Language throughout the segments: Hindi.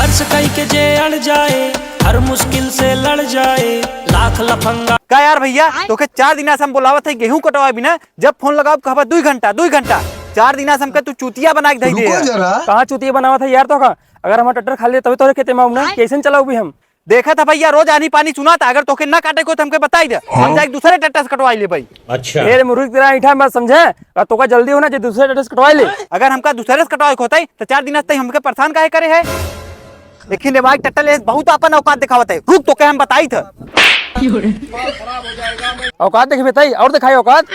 संघर्ष कई के जे अड़ जाए, हर मुश्किल से लड़ जाए, लाख लफंगा। का यार भैया तो के 4 दिन से हम बोलावत है गेहूं कटवा बिना, जब फोन लगाओ कहबा 2 घंटा 4 दिन से हमके तू चूतिया बना के दे कहाँ चुतिया बनावा था यार। तो का अगर हमारा ट्रैक्टर खा लिया तभी तोरे खेते में आऊं ना, कैसे चलाऊ भी हम। देखा था भैया रोज आनी पानी सुना था, अगर तोके ना काटे को तो हमके बताई दे, हम जाके दूसरे ट्रैक्टर से कटवाई ले भाई। अच्छा मेरे मुर्गी तेरा ईठा मत समझे, तो का जल्दी होना जो दूसरे ट्रैक्टर से कटवाई ले। अगर हमका दूसरे से कटवाए होता है तो 4 दिन तक हमके परेशान काहे करे है। लेकिन दिमाग ट्रैक्टर बहुत अपन औकात दिखावत है, रुक तो के हम बताई था। औकात देखे बताई और दिखाई औकात।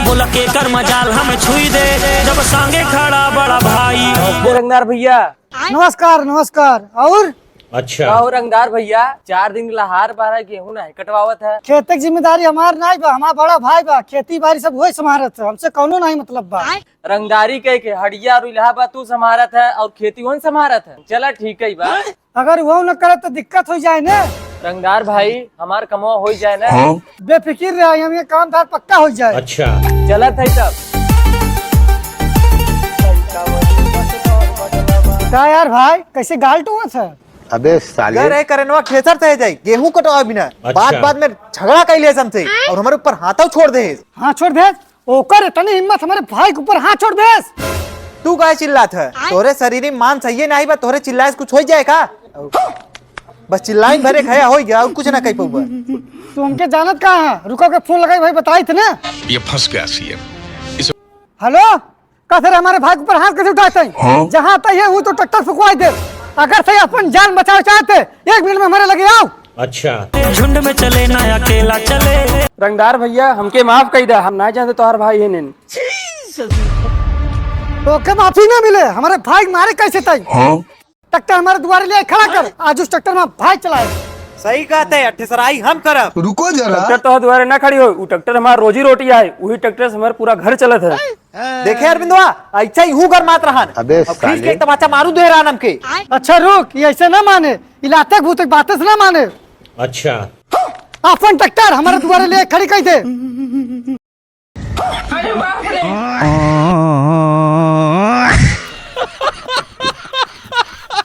बोला के कर मजाल हमें छुई दे, जब सांगे खड़ा बड़ा भाई। रंगदार भैया नमस्कार नमस्कार। और अच्छा और रंगदार भैया 4 दिन लहार बारह गेहूं नहीं कटवावत है। खेत की जिम्मेदारी हमार नहीं बा, हमार बड़ा भाई बा, खेती बाड़ी सब वही संभालत है, हमसे कौनो नहीं मतलब बा। रंगदारी कह के हड़िया और इलाहाबाद तू संभारत है और खेती वन संभारत है। चला ठीक है बा, अगर वो न करे तो दिक्कत हो जाए ना। रंगदार भाई हमार कमवा हो जाए ना। बेफिक्र रहे, हम ये काम धार पक्का हो जाए। अच्छा चलत है तब। क्या यार भाई कैसे गाल टूट है। अबे साले अरे करनवा खेसर से जाई गेहूं कटवा बिना। अच्छा। बाद में झगड़ा कैले हमसे और हमारे ऊपर हाथों छोड़ दे। हाँ छोड़ दे, ओकर इतनी हिम्मत हमारे भाई के ऊपर हाथ छोड़ दे। तू काहे चिल्लात है, तोरे शरीर में मान सही नहीं बा, तोरे चिल्लाए से कुछ हो जाए का। बस चिल्लाई भरे खाया हो गया और कुछ ना कह पाऊंगा। तू हमके जानत कहाँ है, रुको के फोन लगाई भाई बताई थे ना। ये फंस गया सीएम। हेलो कैसे हमारे भाई के ऊपर हाथ कैसे उठाते हैं। जहाँ आता है वो तो ट्रैक्टर फुकवाई दे, अगर से अपन जान बचाओ चाहते 1 मिनट में हमारे लगे आओ। अच्छा झुंड में चले ना अकेला चले। रंगदार भैया हमके माफ कर दे, हम ना जानते तोहर भाई है निन। तो के माफी ना मिले, हमारे भाई मारे कैसे तई। ट्रैक्टर हमारे द्वारे ले खड़ा कर, आज उस ट्रैक्टर में भाई चलाए। सही कहते हैं, ठेसराई हम करब। रुको जरा, ट्रैक्टर तो द्वारे ना खड़ी हो, वो ट्रैक्टर हमारा रोजी रोटी आए, वही ट्रैक्टर से हमारा पूरा घर चलत है। देखे अरविंदवा ऐसा ही हूँ कर मात रहन। अबे अब खींच के साले। एक तमाचा मारू दे रहा हमके। अच्छा रुक, ये ऐसे ना माने, इलाते भूत बातें से ना माने। अच्छा अपन ट्रैक्टर हमारे द्वारे ले खड़ी कर दे।